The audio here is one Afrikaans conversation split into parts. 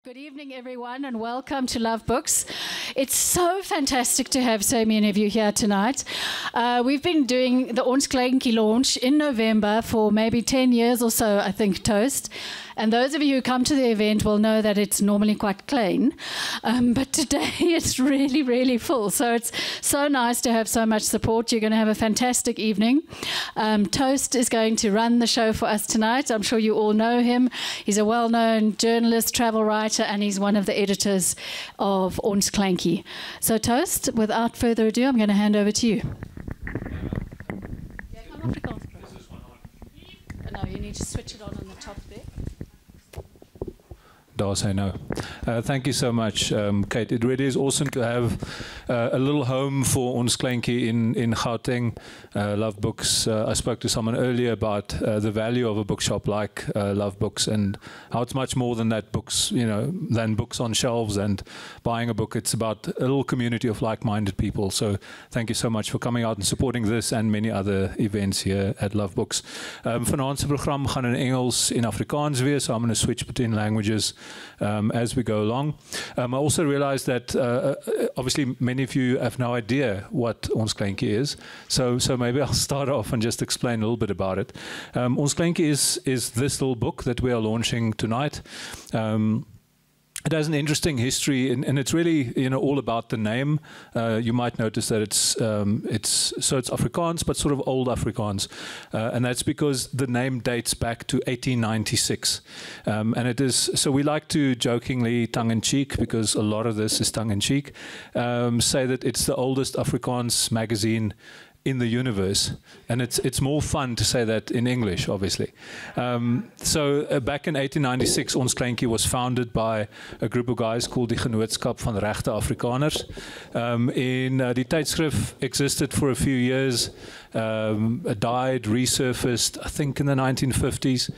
Good evening, everyone, and welcome to Love Books. It's so fantastic to have so many of you here tonight. We've been doing the Ons Kleintjie launch in November for maybe 10 years or so, I think, Toast. And those of you who come to the event will know that it's normally quite clean. But today it's really, really full. So it's so nice to have so much support. You're going to have a fantastic evening. Toast is going to run the show for us tonight. I'm sure you all know him. He's a well-known journalist, travel writer, and he's one of the editors of Ons Kleintjie. So Toast, without further ado, I'm going to hand over to you. No, you need to switch it on the top there. I know. Thank you so much, Kate. It really is awesome to have a little home for Ons Kleintjie in Gauteng. Love Books. I spoke to someone earlier about the value of a bookshop like Love Books and how it's much more than that books, than books on shelves and buying a book. It's about a little community of like-minded people. So thank you so much for coming out and supporting this and many other events here at Love Books. Vanaand se program gaan in Engels en Afrikaans wees, so I'm going to switch between languages as we go along. I also realized that obviously many of you have no idea what Ons Kleintjie is, so maybe I'll start off and just explain a little bit about it. Ons Kleintjie is this little book that we are launching tonight. It has an interesting history, and it's really, all about the name. You might notice that it's Afrikaans, but sort of old Afrikaans, and that's because the name dates back to 1896, and it is. So we like to jokingly, tongue-in-cheek, because a lot of this is tongue-in-cheek, say that it's the oldest Afrikaans magazine in the universe, and it's more fun to say that in English, obviously. So back in 1896, Ons Kleintjie was founded by a group of guys called die Genootskap van Regte Afrikaners. Die tydskrif existed for a few years, died, resurfaced, I think in the 1950s,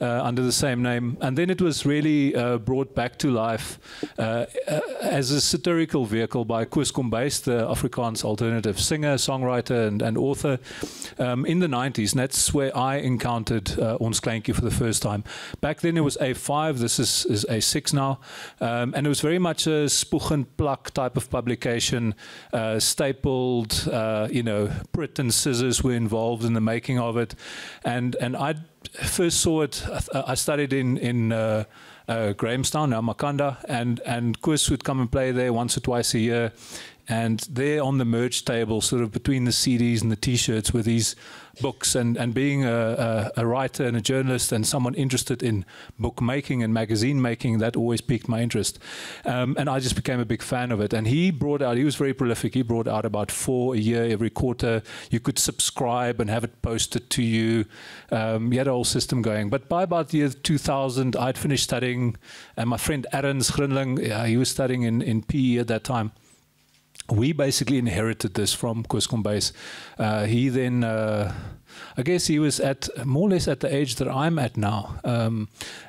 under the same name, and then it was really brought back to life as a satirical vehicle by Koos Kombuis, the Afrikaans alternative singer, songwriter, and author, in the 90s, and that's where I encountered Ons Kleintjie for the first time. Back then it was A5, this is A6 now, and it was very much a spoeg and plak type of publication, stapled, Pritt and scissors were involved in the making of it, and I first saw it, I studied in Grahamstown, now Makanda, and Koos would come and play there once or twice a year. And there on the merch table, sort of between the CDs and the T-shirts, were these books. And being a writer and a journalist and someone interested in bookmaking and magazine making, that always piqued my interest. And I just became a big fan of it. And he was very prolific. He brought out about 4 a year every quarter. You could subscribe and have it posted to you. He had a whole system going. But by about the year 2000, I'd finished studying. And my friend Arends Grinling, he was studying in PE at that time. We basically inherited this from Koos Kombuis. He then, I guess he was at more or less at the age that I'm at now.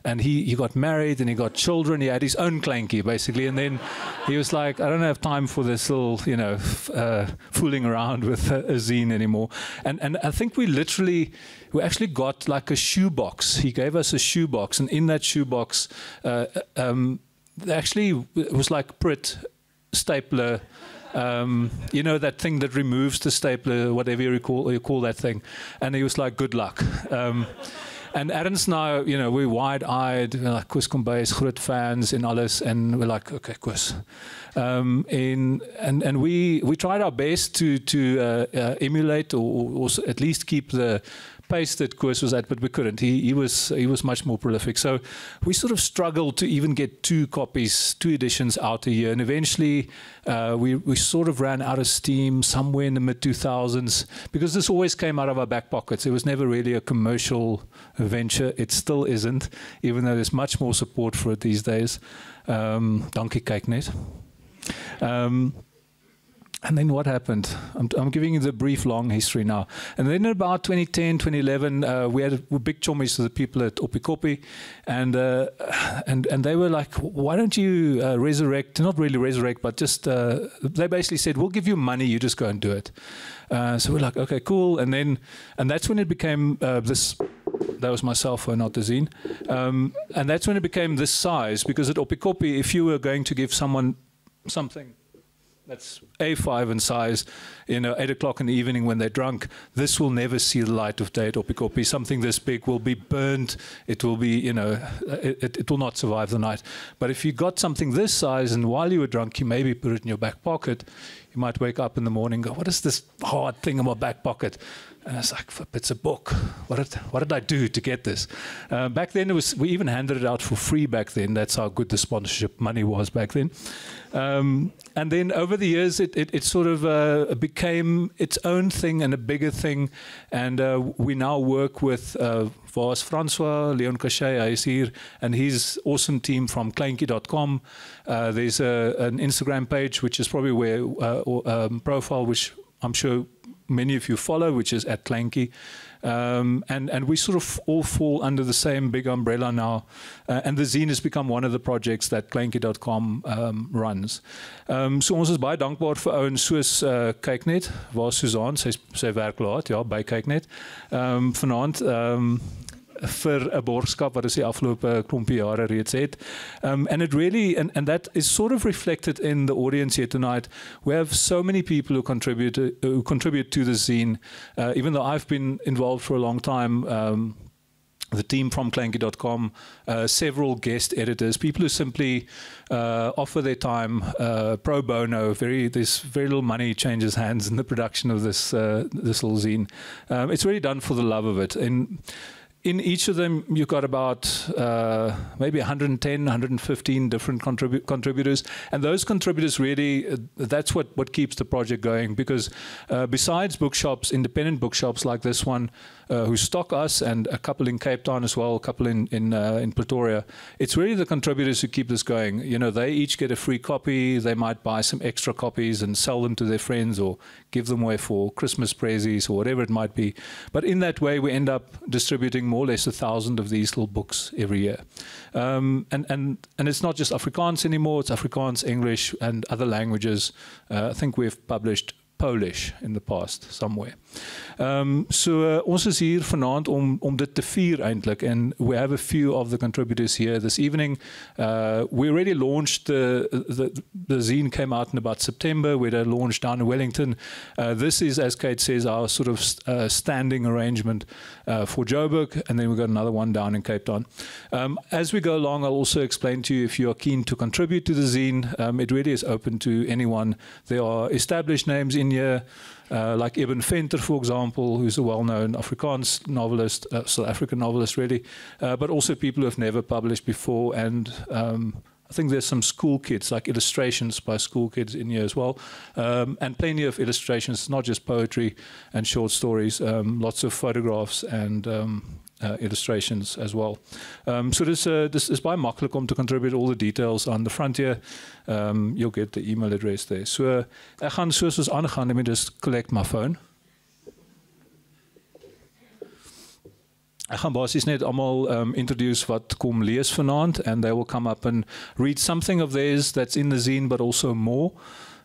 And he got married and he got children. He had his own Kleintjie, basically. And then he was like, I don't have time for this little, fooling around with a zine anymore. And I think we actually got like a shoebox. He gave us a shoebox. And in that shoebox, actually it was like Pritt, stapler, that thing that removes the stapler, whatever you call that thing. And he was like, good luck. And Arends and I, we're wide-eyed, we're like Koos Kombuis, groot fans in alles, and we're like, okay, Koos. And we tried our best to emulate or at least keep the pace that Koos was at, but we couldn't. He was much more prolific. So we sort of struggled to even get 2 editions out a year. And eventually we sort of ran out of steam somewhere in the mid-2000s, because this always came out of our back pockets. It was never really a commercial venture. It still isn't, even though there's much more support for it these days. Dankie, kyk net. And then what happened? I'm giving you the brief, long history now. And then in about 2010, 2011, we had big chommies to the people at Oppikoppi, and they were like, why don't you resurrect, not really resurrect, but just, they basically said, we'll give you money, you just go and do it. So we're like, okay, cool. And that's when it became this that was my cell phone, not the zine. And that's when it became this size, because at Oppikoppi, if you were going to give someone something that's A5 in size, 8 o'clock in the evening when they're drunk, this will never see the light of day at Oppikoppi. Something this big will be burnt. It will be, it will not survive the night. But if you got something this size and while you were drunk, you maybe put it in your back pocket, you might wake up in the morning and go, what is this hard thing in my back pocket? And I was like, it's a book. What did I do to get this? Back then, we even handed it out for free back then. That's how good the sponsorship money was back then. And then over the years, it sort of became its own thing and a bigger thing. And we now work with Vaas Francois, Leon Cachet, is here, and his awesome team from Kleintjie.com. There's an Instagram page, which is probably where profile, which I'm sure many of you follow, which is at Kleintjie. And we sort of all fall under the same big umbrella now. And the zine has become one of the projects that Kleintjie.com runs. So ons is baie dankbaar vir ouens soos Kyknet, waar Susan, sy werk laat, ja, by Kyknet. Vanaand vir 'n borgskap wat ons die afgelope klompie jare reeds het. And it really, and that is sort of reflected in the audience here tonight. We have so many people who contribute to the zine. Even though I've been involved for a long time, the team from Kleintjie.com, several guest editors, people who simply offer their time pro bono. There's very little money changes hands in the production of this little zine. It's really done for the love of it. In each of them, you've got about maybe 110, 115 different contributors. And those contributors really, that's what keeps the project going. Because besides bookshops, independent bookshops like this one, who stock us, and a couple in Cape Town as well, a couple in Pretoria, it's really the contributors who keep this going. They each get a free copy. They might buy some extra copies and sell them to their friends or give them away for Christmas presents or whatever it might be. But in that way, we end up distributing more or less 1,000 of these little books every year. And it's not just Afrikaans anymore, it's Afrikaans, English, and other languages. I think we've published Polish in the past somewhere. So ons is hier vanaand om dit te vier eintlik, and we have a few of the contributors here this evening. We already launched the zine came out in about September. We had a launch down in Wellington. This is, as Kate says, our sort of standing arrangement for Joburg, and then we've got another one down in Cape Town. As we go along, I'll also explain to you, if you are keen to contribute to the zine, it really is open to anyone. There are established names in here, like Eben Venter, for example, who's a well-known Afrikaans novelist, South African novelist, really, but also people who have never published before. And I think there's some school kids, like illustrations by school kids in here as well, and plenty of illustrations, not just poetry and short stories, lots of photographs and illustrations as well. So this is baie maklik om te contribute. All the details on the front here. You'll get the email address there. So ek gaan soos ons aangaan, let me just collect my phone. Ek gaan basies net almal introduce wat kom lees vanaand, and they will come up and read something of theirs that's in the zine, but also more.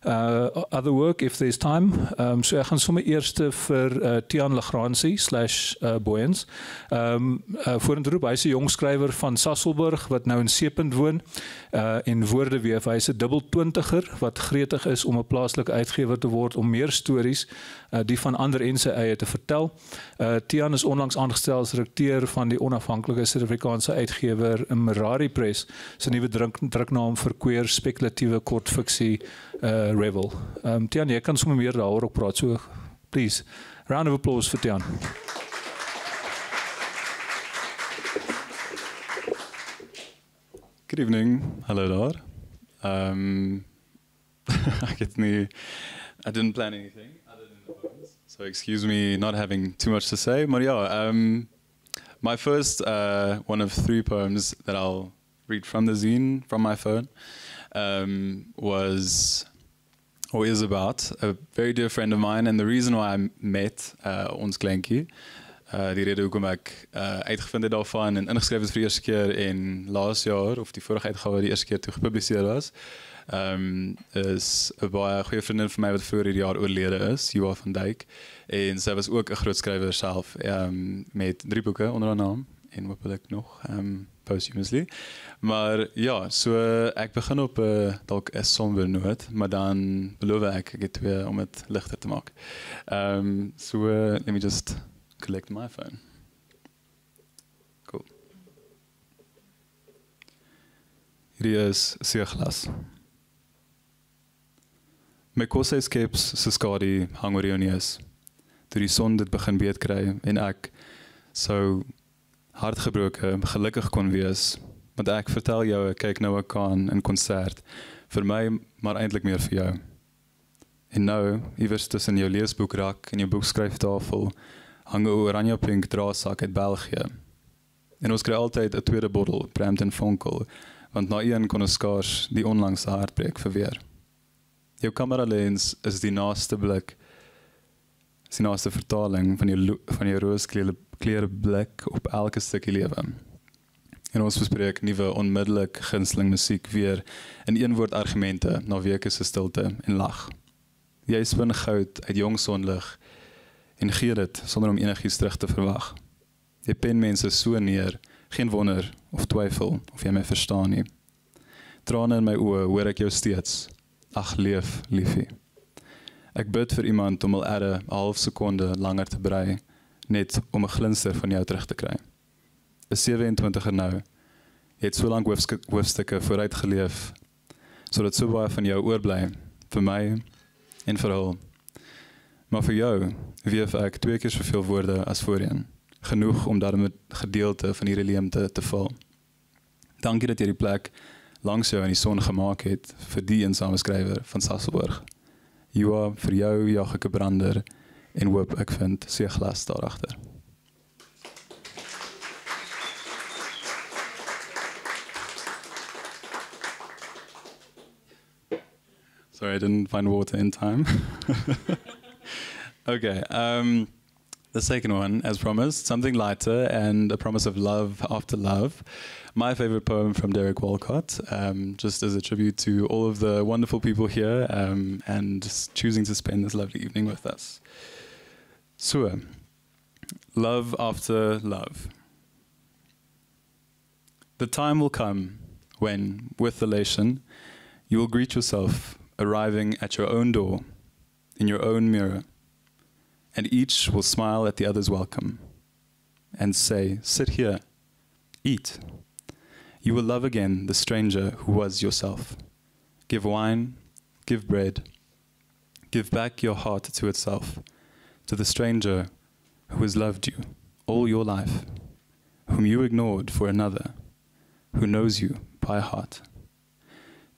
Other work if there's time. So ek gaan sommer eerste vir Tiaan Legrandsie /Booyens. Vorentoe roep, hy is 'n jong skrywer van Sasolburg wat nou in Seepunt woon en woorde weef. Hy is 'n dubbel-20er wat gretig is om 'n plaaslike uitgewer te word om meer stories, die van ander en sy eie te vertel. Tiaan is onlangs aangestel as redakteur van die onafhanklike Suid-Afrikaanse uitgewer Merari Press, se nuwe druknaam vir queer spekulatiewe kortfiksie Revel. Tiaan, jy kan sommer meer daaroor ook praat, so please, round of applause vir Tiaan. Good evening, hello daar. I didn't plan anything other than the poems, so excuse me not having too much to say. But yeah, my first one of 3 poems that I'll read from the zine from my phone was or is about a very dear friend of mine, and the reason why I met Ons Kleintjie die rede hoekom ek uitgevind het daarvan en ingeskryf het vir die eerste keer en laas jaar, of die vorige uitgawe die eerste keer toe gepubliseer was, is 'n baie goeie vriendin van my wat vroeër hierdie jaar oorlede is, Joa van Dijk, en sy was ook 'n groot skrywer self, met 3 boeke onder haar naam, en hopelik nog, posthumously. Maar ja, so ek begin op dalk 'n somber noot, maar dan beloof ek het 2 om dit ligter te maak. So let me just collect my phone. Cool. Hierdie is seeglas. My koshuiskeps se skadu hang oor jou neus. Toe die son dit begin beet kry en ek sou hartgebroke gelukkig kon wees, want ek vertel jou ek kyk nou 'n kaan in konsert, vir my maar eintlik meer vir jou. En nou, iewers tussen jou leesboekrak en jou boekskryftafel, hang 'n oranje-pink draadsak uit België. En ons kry altyd 'n tweede bottel Brampton Vonkel, want na een kon ons skaars die onlangse hartbreek verweer. Jou kameralens is die naaste blik, is die naaste vertaling van jou rooskleure blik op elke stukkie lewe. En ons bespreek nuwe onmiddellik gunsteling musiek weer in een woord argumente na weke se stilte en lag. Jy spin goud uit jong sonlig en gee dit sonder om enigiets terug te verwag. Jy pen mense so neer, geen wonder of twyfel of jy my verstaan nie. Trane in my oë hoor ek jou steeds. Ag leef, liefie. Ek bid vir iemand om al 'n half sekonde langer te brei, net om 'n glinster van jou terug te kry. 'n 27er nou. Jy het so lank hoofstukke vooruit geleef, sodat so baie van jou oorbly, vir my en vir hul. Maar vir jou weef ek 2 keer soveel woorde as voorheen, genoeg om daarmee 'n gedeelte van hierdie leemte te vul. Dankie dat jy die plek langs jou in die son gemaak het vir die eensame skrywer van Sasolburg. Joa, vir jou jag ek 'n brander en hoop ek vind seeglas daarachter. Sorry, I didn't find water in time. Okay, the second one, as promised, something lighter and a promise of love after love. My favorite poem from Derek Walcott, just as a tribute to all of the wonderful people here and just choosing to spend this lovely evening with us. So, love after love. The time will come when, with elation, you will greet yourself arriving at your own door, in your own mirror, and each will smile at the other's welcome and say, sit here, eat. You will love again the stranger who was yourself. Give wine, give bread, give back your heart to itself, to the stranger who has loved you all your life, whom you ignored for another, who knows you by heart.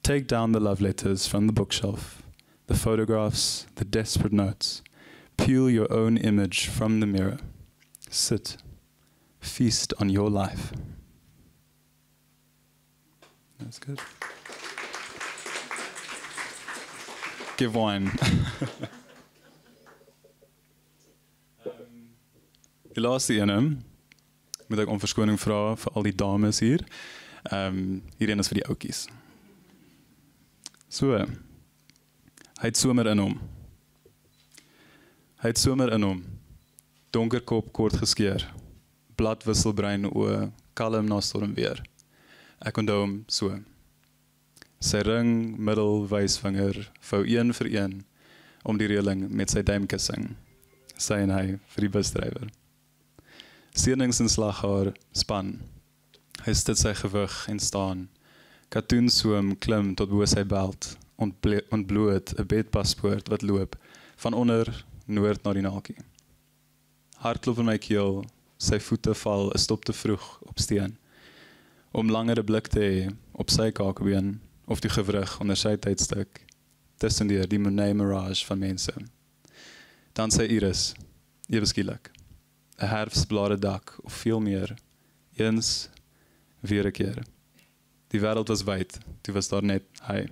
Take down the love letters from the bookshelf, the photographs, the desperate notes. Peel your own image from the mirror. Sit, feast on your life. That's good. Give wine. Die laaste ene, moet ek om verskoning vra vir al die dames hier. Hierdie is vir die oukies. So, hy het somer in hom. Hy het somer in hom. Donker kop kort geskeer. Bladwisselbrein oë, kalm na stormweer. Ek onthou hom so. Sy ring, middel, wysvinger, vou een vir een om die reëling met sy duimkussing. Sy en hy vir die busdrywer. Senings en slaghaar span. Hy sit sy gewig en staan. Katoensoom klim tot bo sy belt, ontbloot 'n bedpaspoort wat loop van onder noord na die naakie. Hartklop in my keel, sy voete val 'n stop te vroeg op steen. Om langer 'n blik te hê op sy kakebeen of die gewrig onder sy tydstuk, tussendeur die Monet mirage van mense. Dan sy iris, ewe skielik, 'n herfsblare dak of veel meer, eens, weer 'n keer. Die wêreld was wyd, toe was daar net hy.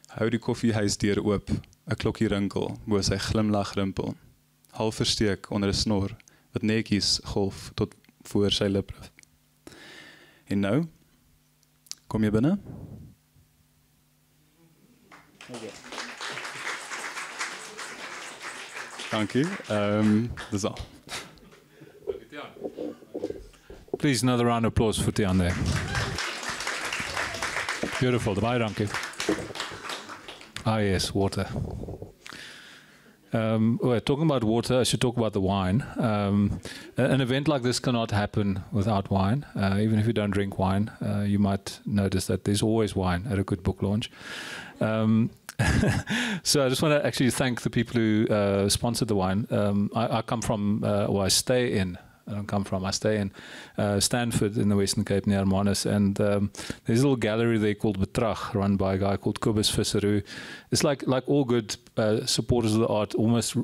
Hou die koffiehuisdeur oop, 'n klokkie rinkel, bo sy glimlag rimpel, half versteek onder 'n snor wat netjies golf tot voor sy lippe. En nou, kom jy binne? Okay. Dankie. Dis al. Please, another round of applause for Tiaan there. Beautiful. Baie dankie. Ah, yes, water. Talking about water, I should talk about the wine. An event like this cannot happen without wine. Even if you don't drink wine, you might notice that there's always wine at a good book launch. So I just want to actually thank the people who sponsored the wine. I come from, I stay in. I don't come from. I stay in Stanford in the Western Cape near Hermanus, and there's a little gallery there called Betrag, run by a guy called Kobus Visser, who is like all good supporters of the art, almost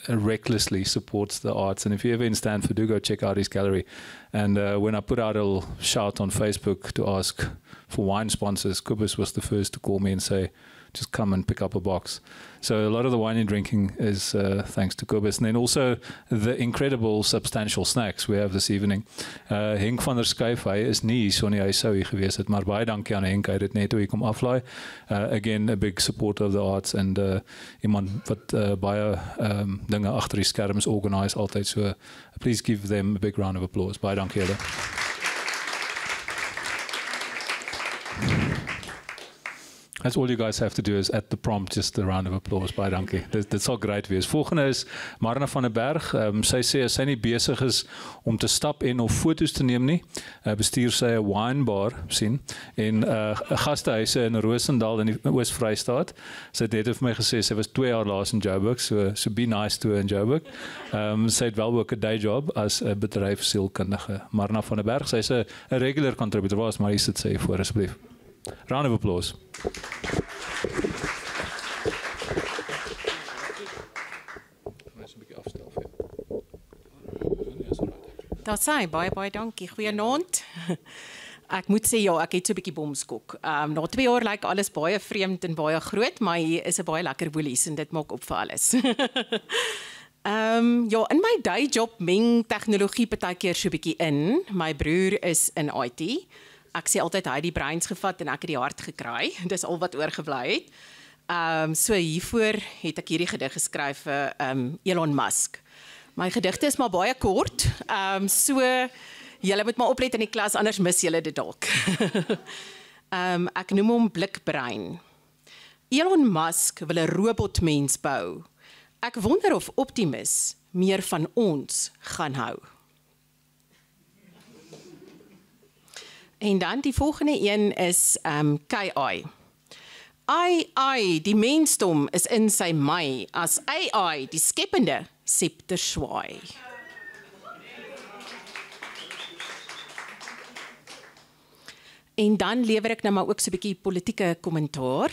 recklessly supports the arts. And if you're ever in Stanford, do go check out his gallery. And when I put out a little shout on Facebook to ask for wine sponsors, Kobus was the first to call me and say, just come and pick up a box. So a lot of the wine you're drinking is thanks to Kobus. And then also the incredible substantial snacks we have this evening. Henk van der Skyf, hy is nie hier so nie, hy sou hier gewees het, maar baie dankie aan Henk, hy het dit net hoe hy kom aflaai. Again, a big supporter of the arts and iemand wat baie dinge agter die skerms organise altyd, so please give them a big round of applause. Baie dankie julle. That's all you guys have to do is at the prompt just a round of applause. Baie dankie. Dit sal great wees. Volgende is Marna van der Berg. Sy sê as sy nie besig is om te stap en of foto's te neem nie, bestuur sy 'n wine bar sien en 'n gastehuise in Rosendal in die Oos-Vrystaat. Sy het net vir my gesê sy was 2 jaar laas in Joburg, so be nice to her in Joburg. Sy het wel ook 'n day job as 'n bedryfsielkundige. Marna van der Berg, sy's 'n regular contributor, maar hier sit sy voor asseblief. Round of applause. Dat sê baie dankie. Goeienaand. Ek moet sê ja, ek het so 'n bietjie bomskok. Na 2 jaar lyk alles baie vreemd en baie groot, maar hier is 'n baie lekker woelies en dit maak op vir alles. Ja, in my day job meng tegnologie partykeer so 'n bietjie in. My broer is in IT. Ek sê altyd hy het die breins gevat en ek het die hart gekry. Dis al wat oorgebly het. So hiervoor het ek hierdie gedig geskryf vir Elon Musk. My gedigte is maar baie kort. So julle moet maar oplet in die klas, anders mis julle dit dalk. Ek noem hom Blikbrein. Elon Musk wil 'n robotmens bou. Ek wonder of Optimus meer van ons gaan hou. En dan die volgende een is KI. AI, die mensdom is in sy my, as AI, die skepende, scepter swaai. En dan lewer ek nou maar ook so 'n bietjie politieke kommentaar,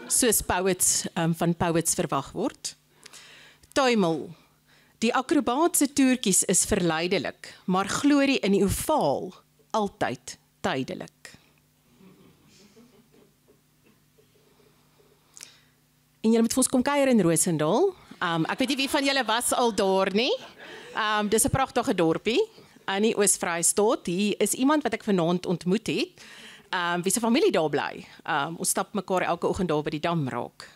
soos poets van poets verwag word. Tuimel, die akrobaatse toertjies is verleidelik, maar glorie in die ovaal altyd tydelik. En julle moet vir ons kom kuier in Rosendal. Ek weet nie wie van julle was al daar nie. Dis 'n pragtige dorpie in die Oos-Vrystaat. Hier is iemand wat ek vanaand ontmoet het, wie se familie daar bly. Ons stap mekaar elke oggend daar by die dam raak.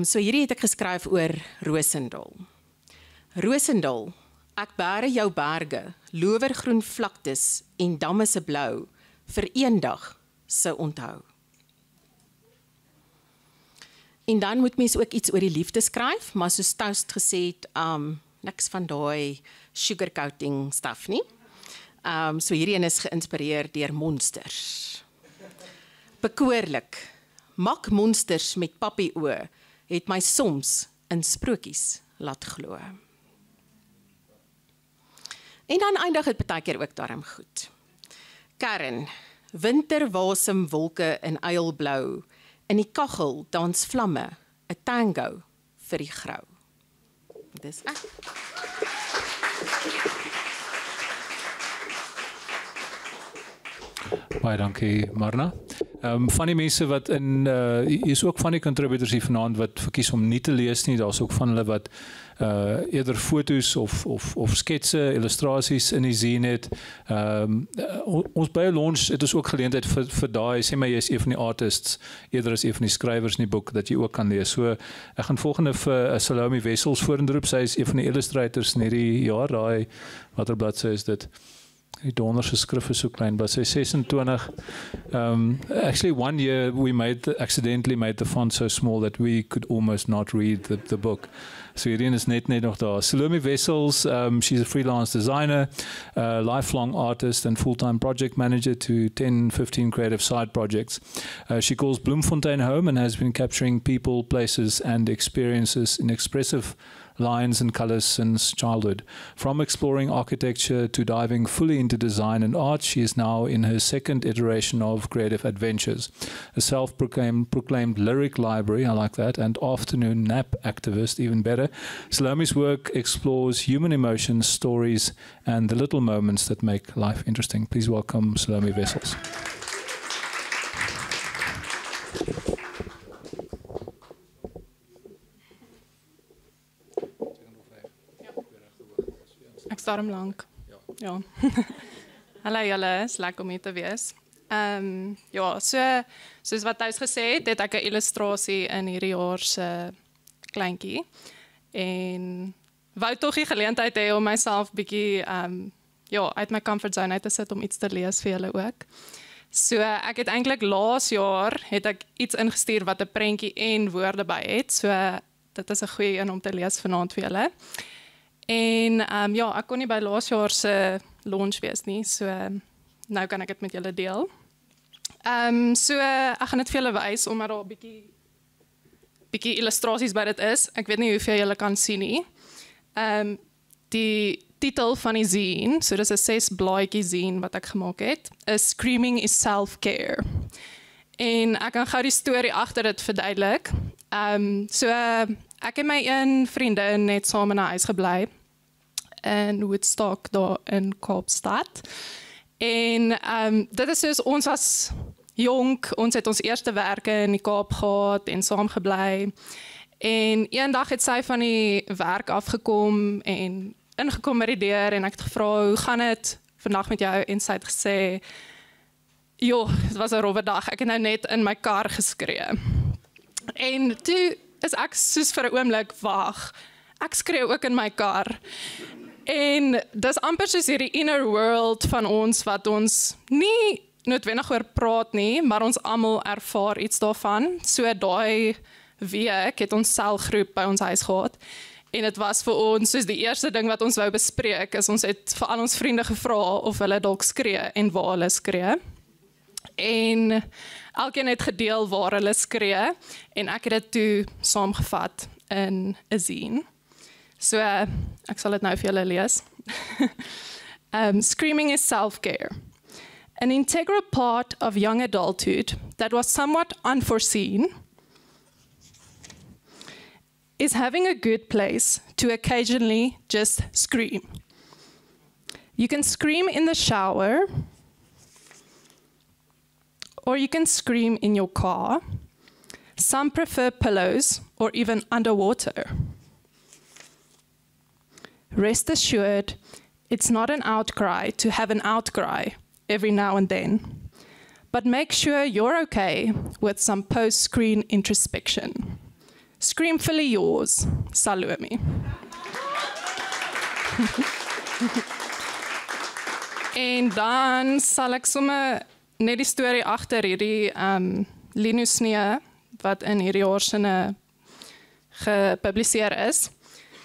So hierdie het ek geskryf oor Rosendal. Rosendal, ek bære jou berge, lowergroen vlaktes en damme se blou, vir eendag se onthou. En dan moet mens ook iets oor die liefde skryf, maar soos Toast gesê het, niks van daai sugarcoating stuff nie. So hierdie een is geïnspireer deur monsters. Bekoorlik, mak monsters met pappie oë, het my soms in sprokies laat glo. En dan eindig het partykeer ook daarom goed. Kern, winterwasem wolke in eilblou, in die kachel dans vlamme, 'n tango vir die grou. Dis ek. Baie dankie, Marna. Van die mense wat hier is ook van die contributors hier vanaand wat verkies om nie te lees nie, daar's ook van hulle wat eerder foto's of sketse, illustrasies in die zine het. Ons by 'n launch het ons ook geleentheid vir daai, sê maar jy is een van die artists, eerder as een van die skrywers in die boek, dat jy ook kan lees. So, ek gaan volgende vir Salome Wessels vorenroep, sy is een van die illustrators in hierdie jaar, daai, watter bladsy is dit? Die donderse skrif is so klein, but say 26. Actually, one year we accidentally made the font so small that we could almost not read the book. So hierin is net nog daar. Salome Wessels, she's a freelance designer, lifelong artist and full-time project manager to 10, 15 creative side projects. She calls Bloemfontein home and has been capturing people, places and experiences in expressive lines and colors since childhood. From exploring architecture to diving fully into design and art, she is now in her second iteration of Creative Adventures. A self-proclaimed lyric library, I like that, and afternoon nap activist, even better. Salome's work explores human emotions, stories, and the little moments that make life interesting. Please welcome Salome Wessels. Ek staar hom lank. Ja. Hallo julle, is lekker om hier te wees. Ja, soos wat Thuis gesê het, het ek 'n illustrasie in hierdie jaar se kleintjie. En wou tog die geleentheid hê om myself bietjie uit my comfort zone uit te sit om iets te lees vir julle ook. So ek het eintlik laas jaar het ek iets ingestuur wat 'n prentjie en woorde by het. So dit is 'n goeie een om te lees vanaand vir julle. En ek kon nie by laas jaar se launch wees nie, so nou kan ek dit met julle deel. So ek gaan dit vir julle wys omdat daar 'n bietjie illustrasies by dit is. Ek weet nie hoeveel julle kan sien nie. Die titel van die zine, so dis 'n 6 blaadjie zine wat ek gemaak het, is Screaming is Self-Care. En ek gaan gou die storie agter dit verduidelik. So ek en my een vriendin net saam in 'n huis gebly in Woodstock daar in Kaapstad. En dit is soos ons was jonk, ons het ons eerste werke in die Kaap gehad en saam gebly. En eendag het sy van die werk afgekom en ingekom by die deur en ek het gevra, hoe gaan dit vandag met jou? En sy het gesê, joh, het was 'n rowwe dag, ek het nou net in my kar geskree. En toe is ek soos vir 'n oomblik, wag, ek skree ook in my kar. En dis amper soos hierdie inner world van ons, wat ons nie noodwendig oor praat nie, maar ons almal ervaar iets daarvan. So daai week het ons selgroep by ons huis gehad, en dit was vir ons soos die eerste ding wat ons wou bespreek, is ons het vir al ons vriende gevra of hulle dalk skree en waar hulle skree. En elkeen het gedeel waar hulle skree, en ek het dit toe saamgevat in 'n zine. So ek sal dit nou vir julle lees. Screaming is self-care. An integral part of young adulthood that was somewhat unforeseen is having a good place to occasionally just scream. You can scream in the shower, or you can scream in your car. Some prefer pillows or even underwater. Rest assured, it's not an outcry to have an outcry every now and then, but make sure you're okay with some post-screen introspection. Screamfully yours, Salome. En dan sal ek sommer net die storie agter hierdie Linus Snee wat in hierdie jaar sinne gepubliseer is.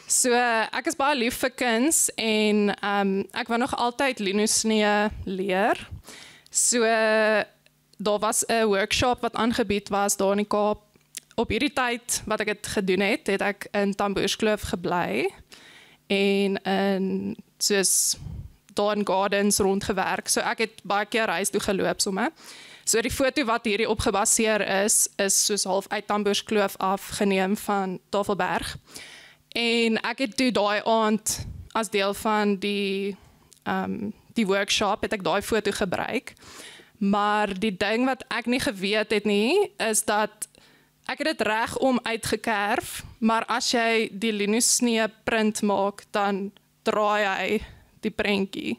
So ek is baie lief vir kuns en ek wou nog altyd Linus Snee leer. So daar was 'n workshop wat aangebied was daar in die Kaap. Op hierdie tyd wat ek dit gedoen het, het ek in Tamboerskloof gebly en in soos daar in gardens rondgewerk. So ek het baie keer huis toe geloop somme. So die foto wat hierdie op gebaseer is soos half uit Tamboerskloof afgeneem van Tafelberg. En ek het toe daai aand as deel van die workshop het ek daai foto gebruik. Maar die ding wat ek nie geweet het nie, is dat ek het dit reg om uitgekerf, maar as jy die linoesnee print maak, dan draai hy die prentjie.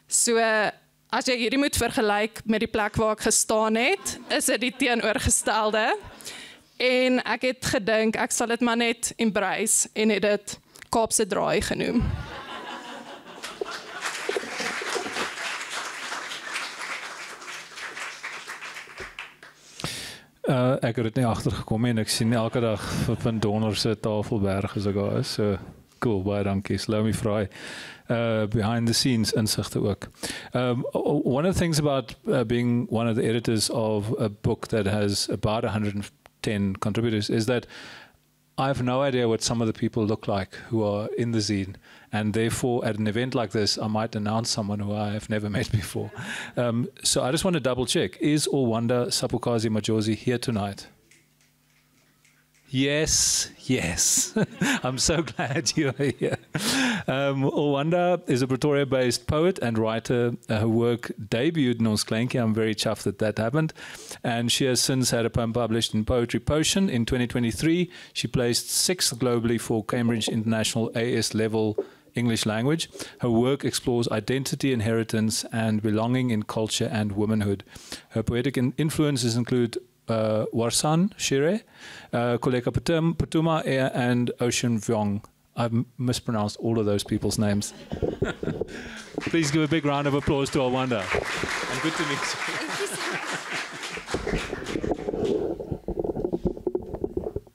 So, as jy hierdie moet vergelyk met die plek waar ek gestaan het, is dit die teenoorgestelde. En ek het gedink, ek sal dit maar net embrace en het dit Kaapse draai genoem. Ek het dit nie agtergekom en ek sien elke dag van Donner se Tafelberg as ek daar is. So cool, baie dankie. Salome Fry. Behind the scenes insigte ook. One of the things about being one of the editors of a book that has about 110 contributors is that I have no idea what some of the people look like who are in the zine, and therefore at an event like this I might announce someone who I have never met before. So I just want to double check, is Orwanda Sapukazi Majozi here tonight? Yes, yes. I'm so glad you're here. Orwanda is a Pretoria-based poet and writer. Her work debuted in Ons Kleintjie. I'm very chuffed that that happened. And she has since had a poem published in Poetry Potion. In 2023, she placed 6th globally for Cambridge International AS level English language. Her work explores identity, inheritance, and belonging in culture and womanhood. Her poetic influences include Warsan Shire, Koleka Patuma, and Ocean Vuong. I've mispronounced all of those people's names. Please give a big round of applause to Orwanda. And good to meet you. Thank you so much.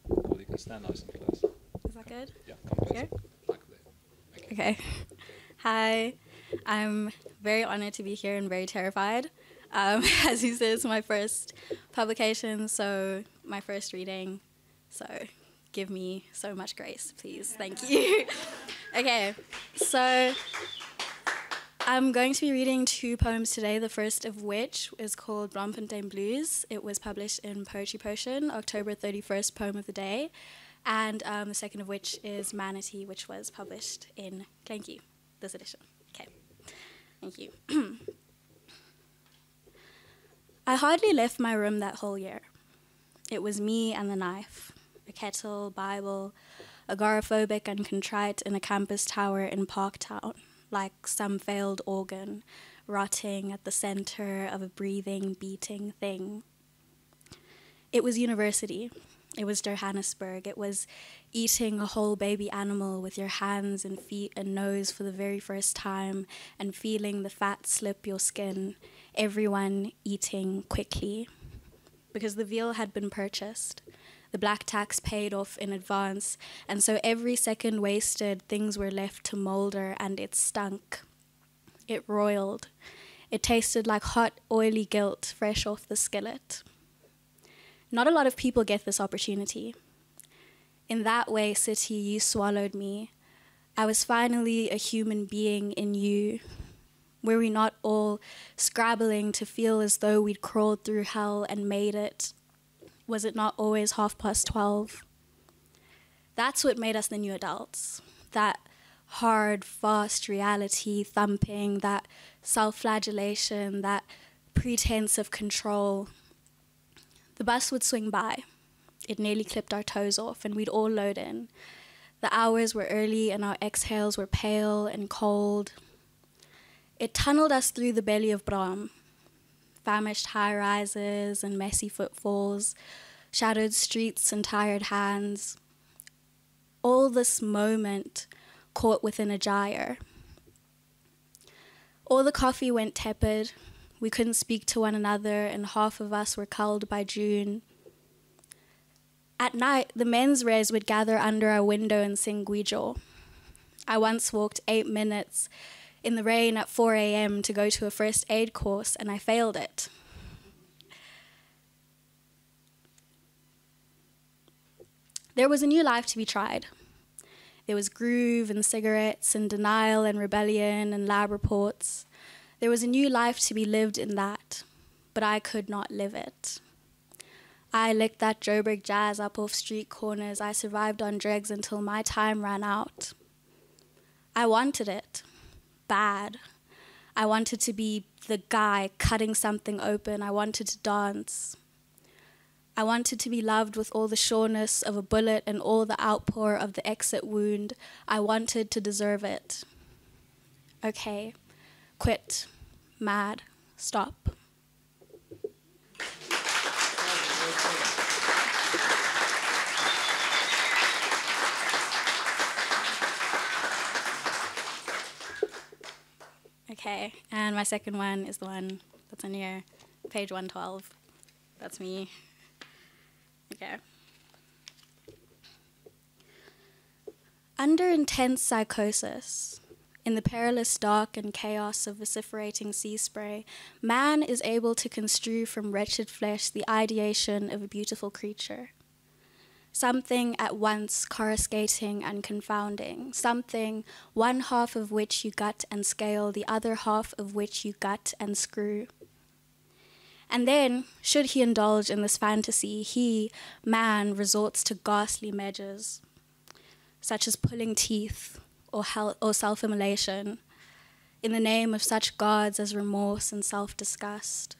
Well, you can stand nice and close. Is that good? Yeah, come closer. Here? Like there. Okay. Hi, I'm very honored to be here and very terrified. As you said, it's my first publication, so my first reading. So give me so much grace, please. Thank you. Okay, so I'm going to be reading 2 poems today, the first of which is called Bloemfontein Blues. It was published in Poetry Potion, October 31st poem of the day. And the second of which is Manatee, which was published in Kleintjie, this edition. Okay, thank you. I hardly left my room that whole year. It was me and the knife, a kettle, Bible, agoraphobic and contrite in a campus tower in Parktown, like some failed organ, rotting at the center of a breathing, beating thing. It was university. It was Johannesburg. It was eating a whole baby animal with your hands and feet and nose for the very first time and feeling the fat slip your skin, everyone eating quickly. Because the veal had been purchased, the black tax paid off in advance, and so every second wasted, things were left to molder, and it stunk. It roiled. It tasted like hot, oily guilt fresh off the skillet. Not a lot of people get this opportunity. In that way, City, you swallowed me. I was finally a human being in you. Were we not all scrabbling to feel as though we'd crawled through hell and made it? Was it not always 12:30? That's what made us the new adults. That hard, fast reality thumping, that self-flagellation, that pretense of control. The bus would swing by. It nearly clipped our toes off, and we'd all load in. The hours were early, and our exhales were pale and cold. It tunneled us through the belly of Braam. Famished high-rises and messy footfalls, shadowed streets and tired hands. All this moment caught within a gyre. All the coffee went tepid. We couldn't speak to one another, and half of us were culled by June. At night, the men's res would gather under our window and sing Gwijo. I once walked 8 minutes in the rain at 4 a.m. to go to a first aid course, and I failed it. There was a new life to be tried. There was groove and cigarettes and denial and rebellion and lab reports. There was a new life to be lived in that, but I could not live it. I licked that Joburg jazz up off street corners. I survived on drugs until my time ran out. I wanted it. Bad. I wanted to be the guy cutting something open. I wanted to dance. I wanted to be loved with all the sureness of a bullet and all the outpour of the exit wound. I wanted to deserve it. Okay, quit, mad, stop. Okay, and my second one is the one that's on here, page 112. That's me. Okay. Under intense psychosis, in the perilous dark and chaos of vociferating sea spray, man is able to construe from wretched flesh the ideation of a beautiful creature. Something at once coruscating and confounding, something one half of which you gut and scale, the other half of which you gut and screw. And then, should he indulge in this fantasy, he, man, resorts to ghastly measures, such as pulling teeth or self-immolation, in the name of such gods as remorse and self-disgust.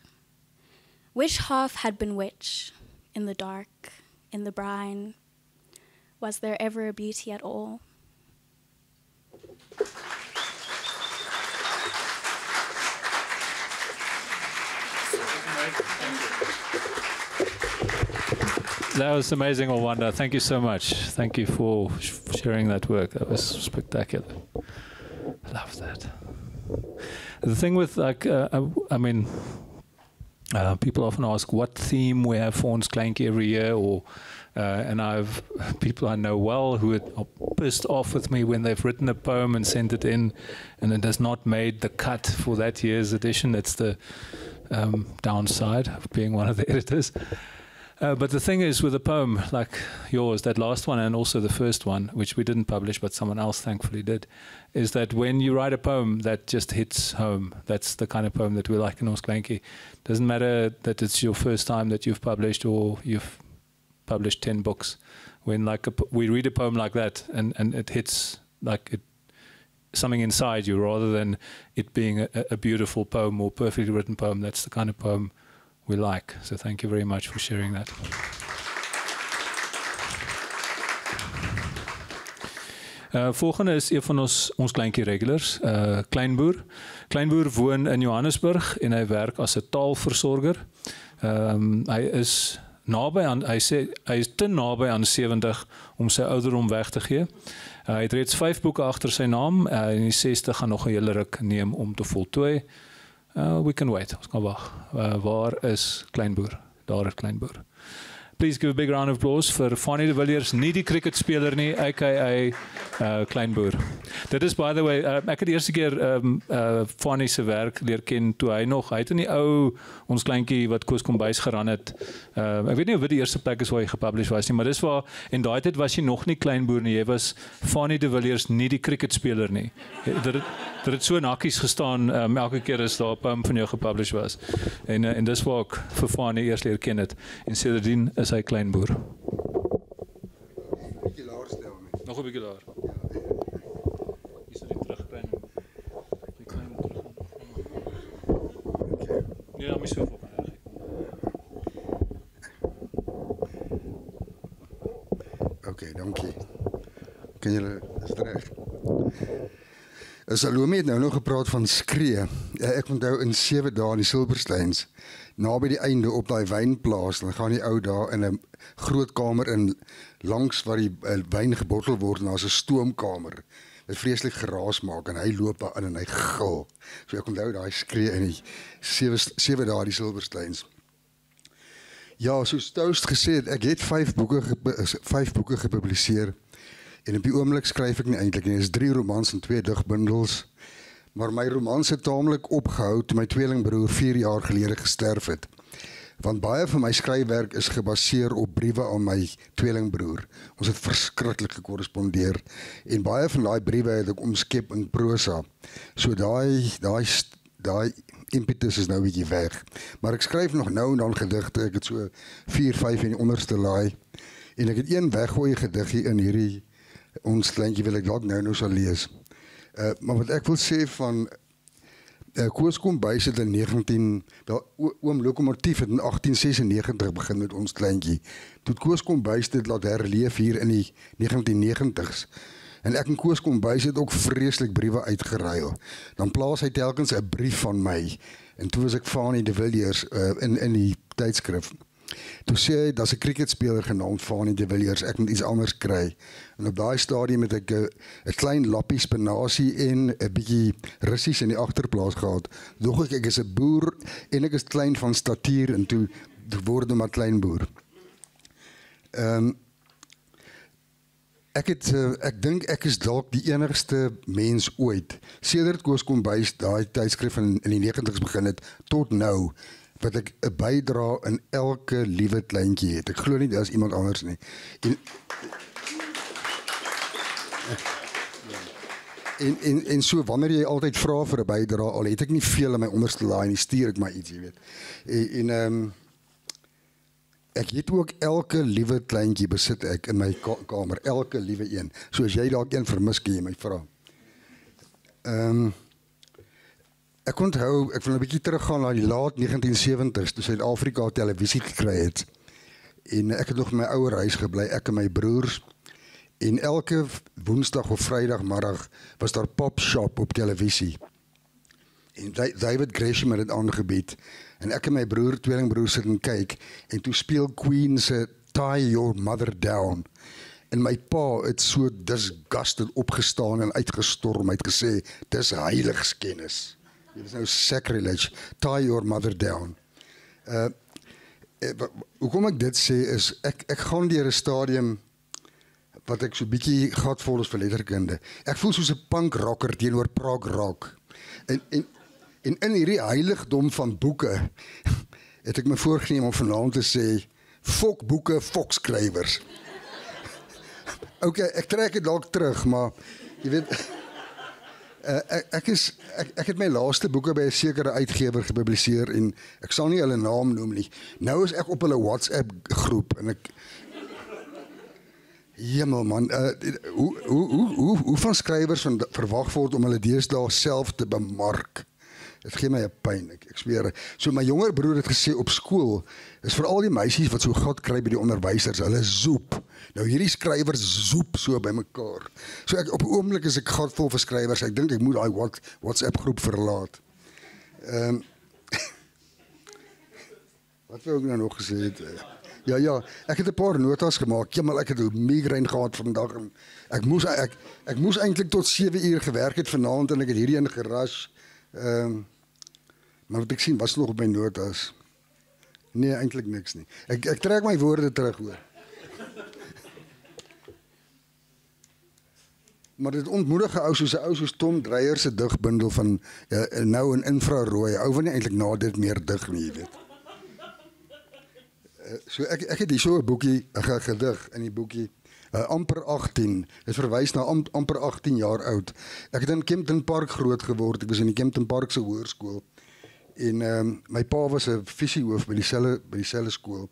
Which half had been which, in the dark, in the brine? Was there ever a beauty at all? That was amazing, Olwanda. Thank you so much. Thank you for sharing that work. That was spectacular. I love that. The thing with, like, people often ask what theme we have for Ons Kleintjie every year, or and I've people I know well who are pissed off with me when they've written a poem and sent it in, and it has not made the cut for that year's edition. That's the downside of being one of the editors. But the thing is, with a poem like yours, that last one and also the first one, which we didn't publish but someone else thankfully did, is that when you write a poem that just hits home, that's the kind of poem that we like in Ons Kleintjie. Doesn't matter that it's your first time that you've published or you've published 10 books. When we read a poem like that and it hits like something inside you, rather than it being a beautiful poem or perfectly written poem, that's the kind of poem we like. So thank you very much for sharing that. Volgende is een van ons Kleintjie regulars, Kleinboer. Kleinboer woon in Johannesburg en hy werk as 'n taalversorger. Hy is te naby aan 70 om sy ouderdom weg te gee. Hy het reeds 5 boeke agter sy naam en die 60 gaan nog 'n hele ruk neem om te voltooi. We can wait. Ons kan wag. Waar is Kleinboer? Daar is Kleinboer. Please give a big round of applause for Fanie de Villiers, nie die cricketspeler nie, aka Kleinboer. Dit is, by the way, ek het die eerste keer Fanie se werk leer ken toe hy het in die ou Ons Kleintjie wat Koos Kombuis geran het. Ek weet nie of dit die eerste plek is waar hy gepublish was nie, maar dis waar, en daai tyd was jy nog nie Kleinboer nie, jy was Fanie de Villiers, nie die cricketspeler nie. Dit het so in hakkies gestaan, elke keer as daar 'n poem van jou gepublish was. En dis waar ek vir Fanie eers leer ken het. En sedertdien is hy Kleinboer. Bietjie laer stel net. Nog 'n bietjie laer. Hier sou dit terugkry. Die klein terug. Okay. Ja, my so voor. Okay, dankie. Kan julle is reg? Salome het nou nog gepraat van skree. Ek onthou in 7 dae in die Silversteins, naby die einde op daai wynplaas, dan gaan die ou daar in 'n groot kamer in langs waar die wyn gebottel word, en daar's 'n stoomkamer wat vreeslik geraas maak en hy loop daar in en hy gil. So ek onthou daai skree in die 7 dae die Silversteins. Ja, soos Toast gesê het, ek het 5 boeke gepubliseer. En op die oomblik skryf ek nie eintlik nie. Dit is 3 romans en 2 digbundels. Maar my romans het taamlik opgehou toe my tweelingbroer 4 jaar gelede gesterf het. Want baie van my skryfwerk is gebaseer op briewe aan my tweelingbroer. Ons het verskriklik gekorrespondeer en baie van daai briewe het ek omskep in prosa. So daai impetus is nou 'n bietjie weg. Maar ek skryf nog nou en dan gedigte. Ek het so 4, 5 in die onderste laai. En ek het een weggooi gediggie in hierdie Ons Kleintjie wil ek dalk nou sal lees. Maar wat ek wil sê van Koos Kombuis het in oom Lokomotief het in 1896 begin met ons kleintjie. Toe Koos Kombuis dit laat herleef hier in die 1990s. En ek en Koos Kombuis het ook vreeslik briewe uitgeruil. Dan plaas hy telkens 'n brief van my. En toe was ek Fanie de Villiers in die tydskrif. Toe sê hy, daar's 'n cricketspeler genaamd Fanie de Villiers, ek moet iets anders kry. En op daai stadium het ek 'n klein lappie spinasie en 'n bietjie russies in die agterplaas gehad. Dog ek is 'n boer en ek is klein van statuur en toe word ek maar klein boer. Ek dink ek is dalk die enigste mens ooit, sedert Koos Kombuis daai tydskrif in die 90's begin het, tot nou, wat ek 'n bydra in elke liewe kleintjie het. Ek glo nie daar's iemand anders nie. En so wanneer jy altyd vra vir 'n bydra, al het ek nie veel in my onderste laai nie, stuur ek maar iets, jy weet. Ek het ook elke liewe kleintjie besit ek in my kamer, elke liewe een. So as jy dalk een vermis, kan jy my vra. Ek onthou, ek wil 'n bietjie teruggaan na die laat 1970s, toe Suid-Afrika televisie gekry het. En ek het nog in my ouer huis gebly, ek en my broers. En elke woensdag of vrydagmiddag was daar Pop Shop op televisie. En David Gresham het dit aangebied. En ek en my tweelingbroer sit en kyk. En toe speel Queen se Tie Your Mother Down. En my pa het so disgusted opgestaan en uitgestorm. Hy het gesê, dis heiligskennis. Dit is nou sacrilege. Tie Your Mother Down. Hoekom ek dit sê is, ek gaan deur 'n stadium wat ek so bietjie gatvol is vir letterkunde. Ek voel soos 'n punk rocker teenoor prog rock. En in hierdie heiligdom van boeke het ek my voorgenem om vanaand te sê, fok boeke, fok skrywers. Okay, ek trek dit dalk terug, maar jy weet, ek het my laaste boeke by 'n sekere uitgewer gepubliseer en ek sal nie hulle naam noem nie. Nou is ek op hulle WhatsApp groep en ek Hemel man, hoe van skrywers verwag word om hulle deesdae self te bemark? Dit gee my 'n pyn, ek sweer. So my jonger broer het gesê op skool, is veral die meisies wat so gat kry by die onderwysers, hulle zoep. Nou hierdie skrywers zoep so by mekaar. So ek op 'n oomblik is ek gatvol vir skrywers. Ek dink ek moet daai WhatsApp groep verlaat. Wat wou ek nou nog gesê het? Ja, ek het 'n paar notas gemaak. Ja, maar ek het 'n migraine gehad vandag en ek moes eintlik tot 7 uur gewerk het vanaand en ek het hierheen gerush. Maar wat ek sien was nog op my notas. Nee, eintlik niks nie. Ek trek my woorde terug hoor. Maar dit ontmoedig 'n ou soos Tom Dreyer se digbundel van nou in infrarooi. Ou wil nie eintlik na dit meer dig nie, jy weet. So ek het hier so 'n boekie, 'n gedig in die boekie. Amper 18. Dit verwys na amper 18 jaar oud. Ek het in Kempton Park groot geword. Ek was in die Kempton Park se hoërskool. En my pa was 'n fisiehoof by dieselfde skool.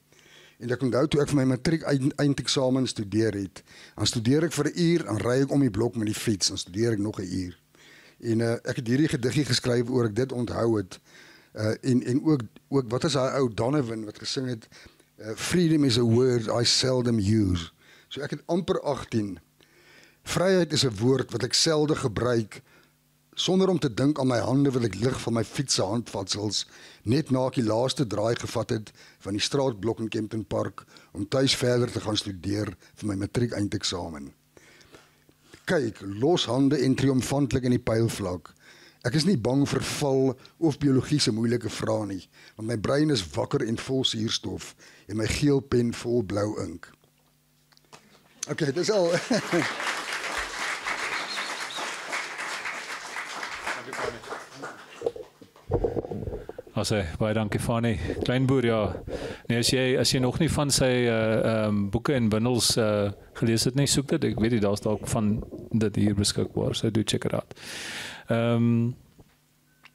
En ek onthou toe ek vir my matriek eindeksamen studeer het. Dan studeer ek vir 'n uur, dan ry ek om die blok met die fiets, dan studeer ek nog 'n uur. En ek het hierdie gediggie geskryf oor ek dit onthou het. En ook wat is daai ou Donovan wat gesing het, freedom is a word I seldom use. So ek het amper 18. Vryheid is 'n woord wat ek selde gebruik, sonder om te dink aan my hande wil ek lig van my fiets se handvatsels, net na ek die laaste draai gevat het van die straatblok in Kempton Park, om tuis verder te gaan studeer vir my matriek eindeksamen. Kyk, los hande en triomfantlik in die pylvlak. Ek is nie bang vir val of biologie se moeilike vrae nie, want my brein is wakker en vol suurstof en my geel pen vol blou ink. Okay, dis al. Baie dankie Fanie. Kleinboer, ja. Nee, as jy nog nie van sy boeke en bundels gelees het nie, soek dit. Ek weet nie, daar's dalk van dit hier beskikbaar, so do check it out.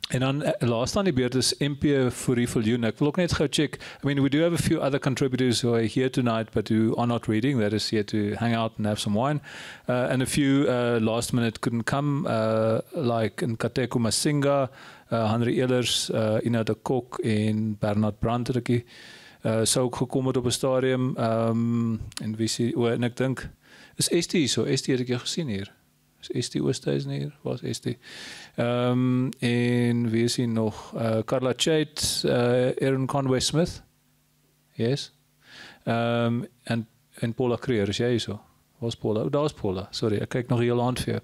En dan last aan die beurt is MP voor die viljoen. Ek wil ook net gou check. I mean, we do have a few other contributors who are here tonight but who are not reading. That is here to hang out and have some wine. And a few last minute couldn't come, like Nkateko Masinga, Henry Ehlers, Ina de Kok en Bernard Brandrikkie. Sou ook gekom het op 'n stadium. En wie sê, en ek dink, is Estie hier so? Estie het ek jou gesien hier. Is Estie Oosthuizen hier? Waar is Estie? En wie is hier nog? Carla Chait, Aaron Conway Smith. Yes. En Paula Creer, is jy hier so? Waar is Paula? Daar is Paula. Sorry, ek kyk nog heel aan vir jou.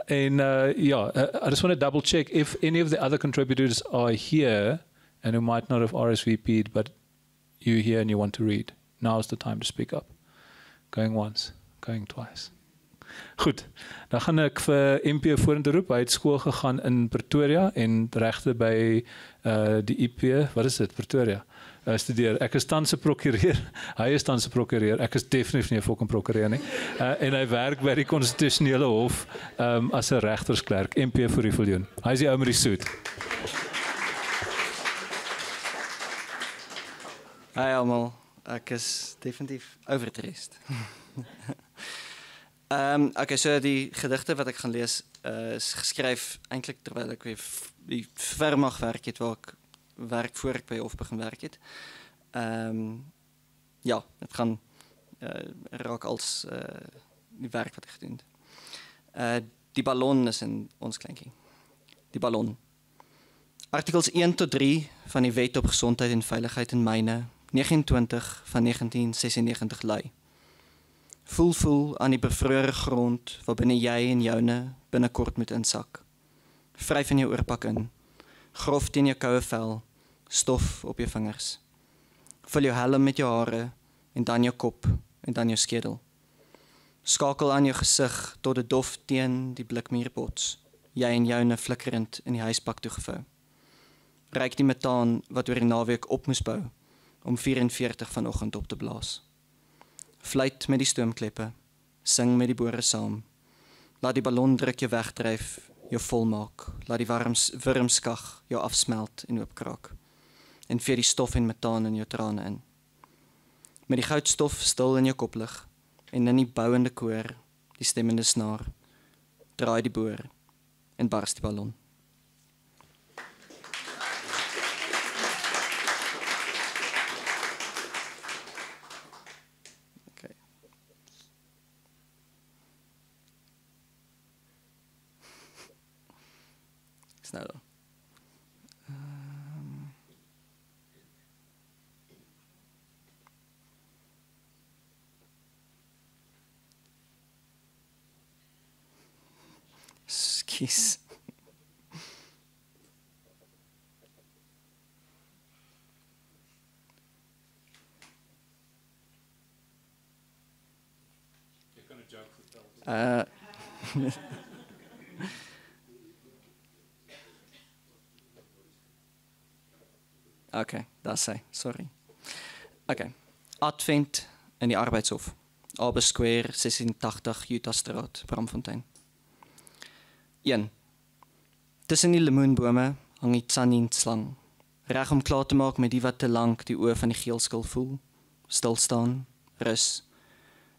I just want to double check if any of the other contributors are here and who might not have RSVP'd, but you're here and you want to read. Now's the time to speak up. Going once, going twice. Goed, dan gaan ek vir MP vorentoe roep. Hy het skool gegaan in Pretoria en regte by die IP, wat is dit, Pretoria, studeer. Ek is tans 'n prokureur, hy is tans 'n prokureur, ek is definitief nie 'n fucking prokureur nie. En hy werk by die konstitusionele hof as 'n regtersklerk, MP vir die viljoen. Hy is die ou met die soet. Hi almal, ek is definitief overdressed. Okay, so die gedigte wat ek gaan lees is geskryf eintlik terwyl ek die vermag werk het waar ek werk voor ek by hof begin werk het. Ja, dit gaan raak als die werk wat ek gedoen het. Die ballon is in ons kleintjie. Die ballon. Artikels 1 tot 3 van die Wet op Gesondheid en Veiligheid in Myne 29 van 1996 lui. Voel aan die bevrore grond waarbinne jy en joune binnekort moet insak. Vryf in jou oorpak in. Grof teen jou koue vel, stof op jou vingers. Vul jou helm met jou hare en dan jou kop en dan jou skedel. Skakel aan jou gesig tot dit dof teen die blikmuur bots. Jy en joune flikkerend in die huispak toegevou. Ryk die metaan wat oor die naweek op moes bou om 44 vanoggend op te blaas. Fluit met die stoomkleppe, sing met die bore saam. Laat die ballondruk jou wegdryf, jou volmaak. Laat die wurmskag jou afsmelt en oopkraak. En veer die stof en metaan in jou trane in. Met die goudstof stil in jou koplig en in die bouende koor, die stemmende snaar, draai die boor en barst die ballon. Nou dan. Skus. Jy kan 'n joke vertel. Okay, dat sê, sorry. Okay. Advent in die Arbeidshof. Albert Square, 86 Utah Straat, Braamfontein. 1. Tussen die lemoenbome hang die Tsanin slang. Reg om klaar te maak met die wat te lank die oë van die geelskil voel. Stil staan, rus.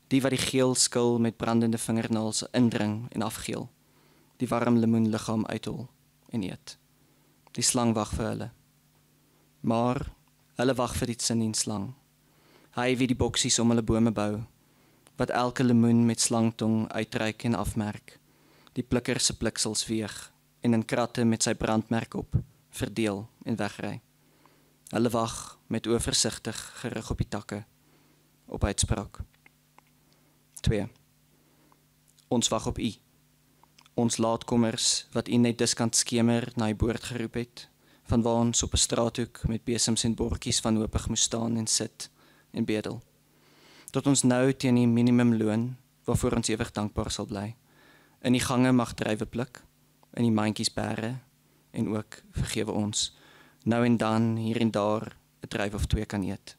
Die wat die geelskil met brandende vingernaels indring en afgeel. Die warm lemoenliggaam uithol en eet. Die slang wag vir hulle. Maar hulle wag vir die Tsanin slang. Hy wie die boksies om hulle bome bou, wat elke lemoen met slangtong uitreik en afmerk, die plikker se pliksels weeg en in kratte met sy brandmerk op, verdeel en wegry. Hulle wag met oorversigtig gerig op die takke, op uitspraak. 2. Ons wag op u. Ons laatkommers wat u net diskant skemer na die boord geroep het, van waar ons op 'n straathoek met besems en bordjies van hoopig moes staan en sit en bedel. Tot ons nou teen die minimumloon, waarvoor ons ewig dankbaar sal bly, in die gange mag druiwe pluk, in die mandjies bære, en ook vergewe ons, nou en dan hier en daar 'n druiwe of 2 kan eet.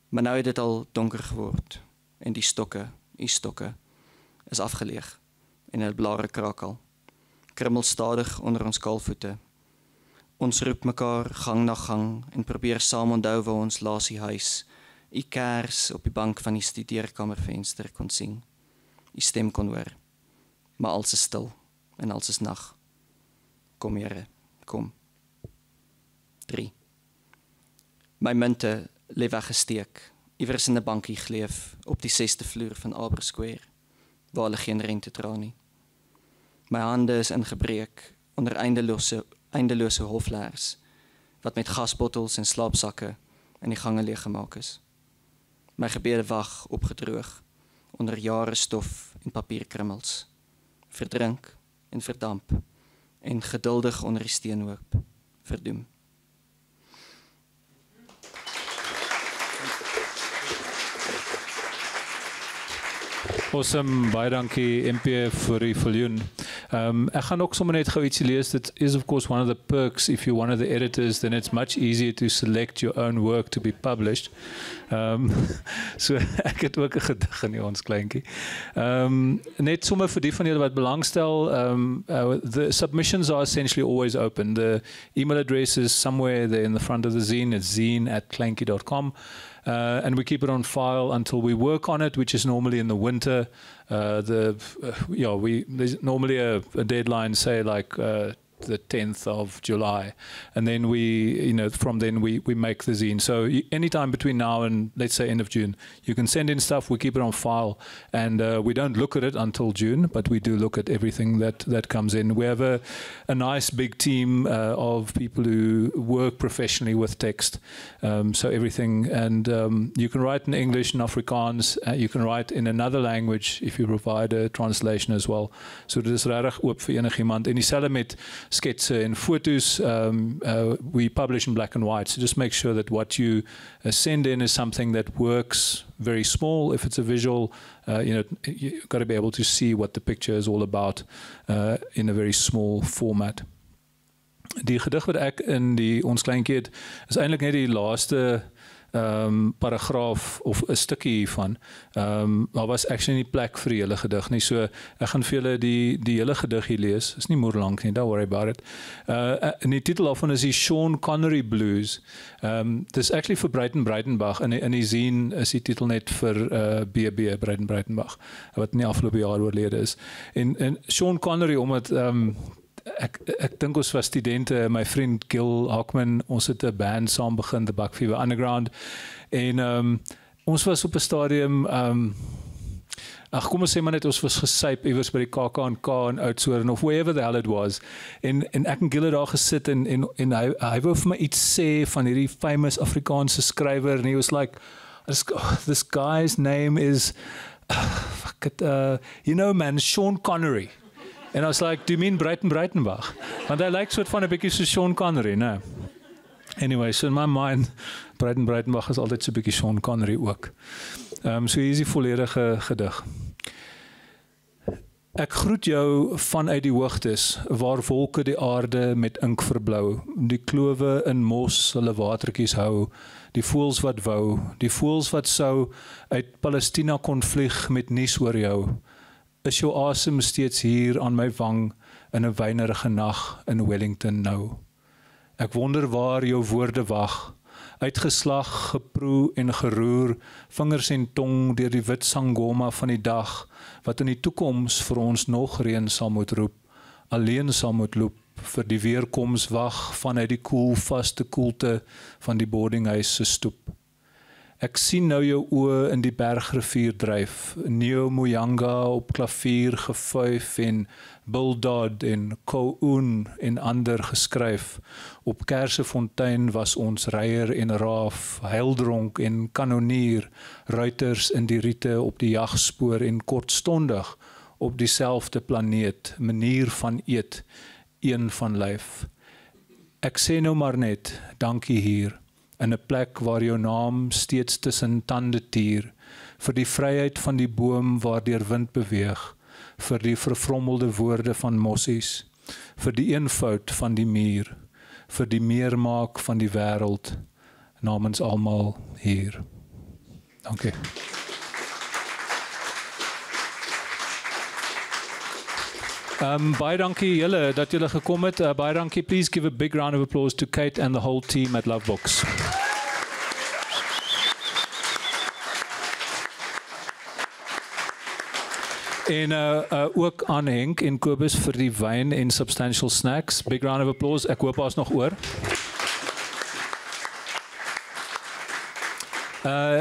Maar nou het dit al donker geword, en die stokke, is afgeleeg, en hulle blare kraak al. krummel stadig onder ons kaalvoete. Ons roep mekaar gang na gang en probeer saam onthou waar ons laas die huis, die kers op die bank van die studeerkamervenster kon sien. Die stem kon hoor, maar alles is stil en alles is nag. Kom Here, kom. 3. My munte lê weggesteek, iewers in 'n bankie geleef op die 6de vloer van Albert Square, waar hulle geen rente dra nie. My hande is ingebreek onder eindelose hofleers, wat met gasbottels en slaapsakke in die gange leeggemaak is. My gebede wag opgedroog onder jare stof en papierkrummels, verdrink en verdamp en geduldig onder die steenhoop verdoem. Awesome, baie dankie MP vir die viljoen. Ek gaan ook sommer net gou ietsie lees. It is of course one of the perks. If you're one of the editors, then it's much easier to select your own work to be published. So ek het ook 'n gedig in ons kleintjie. Net sommer vir die van julle wat belangstel, the submissions are essentially always open. The email address is somewhere there in the front of the zine. It's zine@kleintjie.com. And we keep it on file until we work on it, which is normally in the winter. There's normally a deadline, say like the 10th of July, and then from then we make the zine. So anytime between now and let's say end of June, you can send in stuff. We keep it on file, and we don't look at it until June, but we do look at everything that comes in. We have a nice big team of people who work professionally with text, so everything, and you can write in English and Afrikaans. You can write in another language if you provide a translation as well. So dit is regtig oop vir enigiemand. En dieselfde met sketse en fotos, we publish in black and white, so just make sure that what you send in is something that works very small. If it's a visual, you've got to be able to see what the picture is all about in a very small format. Die gedig wat ek in ons kleintjie het, is eintlik net die laaste paragraaf of 'n stukkie hiervan. Daar was actually nie plek vir die hele gedig nie, so ek gaan vir julle die hele gedig hier lees. Is nie moer lank nie, don't worry about it. En die titel daarvan is die Sean Connery Blues. Dis actually vir Breitenbach, in die zine is die titel net vir BB, Breitenbach, wat nie afgelope jaar oorlede is. En Sean Connery, omdat ek dink ons was studente, my vriend Gil Hockman, ons het 'n band saam begin, The Buck Fever Underground, en ons was op 'n stadium, kom ons sê maar net, ons was gesyp iewers by die KAK&K in Oudtshoorn, of wherever the hell it was, en ek en Gil het daar gesit, en hy wou vir my iets sê van hierdie famous Afrikaanse skrywer, en he was like, this guy's name is, man, Sean Connery. And I was like, do you mean Breitenbach? Want hy lyk soort van 'n bietjie so Sean Connery, né? Anyway, so in my mind, Breitenbach is altyd so 'n bietjie Sean Connery ook. So hier is die volledige gedig. Ek groet jou vanuit die hoogtes, waar wolke die aarde met ink verblou, die klowe in mos hulle watertjies hou, die voëls wat wou, die voëls wat sou uit Palestina kon vlieg met nuus oor jou. Is jou asem steeds hier aan my wang in 'n wynerige nag in Wellington nou. Ek wonder waar jou woorde wag, uitgeslag, geproe en geroer, vingers en tong deur die wit sangoma van die dag, wat in die toekoms vir ons nog reën sal moet roep, alleen sal moet loop, vir die weerkoms wag vanuit die koelvaste koelte van die boardinghuis se stoep. Ek sien nou jou oë in die bergrivier dryf, Neo Muyanga op klavier gefuif en Bulldog en Ko-Un en ander geskryf. Op Kersefontein was ons reier en raaf, heildronk en kanonier, ruiters in die riete op die jagspoor en kortstondig op dieselfde planeet, manier van eet, een van lyf. Ek sê nou maar net, dankie hier, in 'n plek waar jou naam steeds tussen tande tier, vir die vryheid van die boom waardeur wind beweeg, vir die vervrommelde woorde van mossies, vir die eenvoud van die muur, vir die meermaak van die wêreld, namens almal hier. Dankie. Baie dankie julle dat julle gekom het. Baie dankie. Please give a big round of applause to Kate and the whole team at Love Books. En ook aan Henk en Kobus vir die wyn en substantial snacks. Big round of applause. Ek hoop daar's nog oor.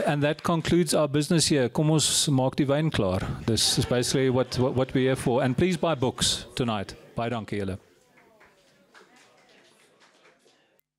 And that concludes our business here. Kom ons maak die wyn klaar. This is basically what we're here for. And please buy books tonight. Baie dankie julle.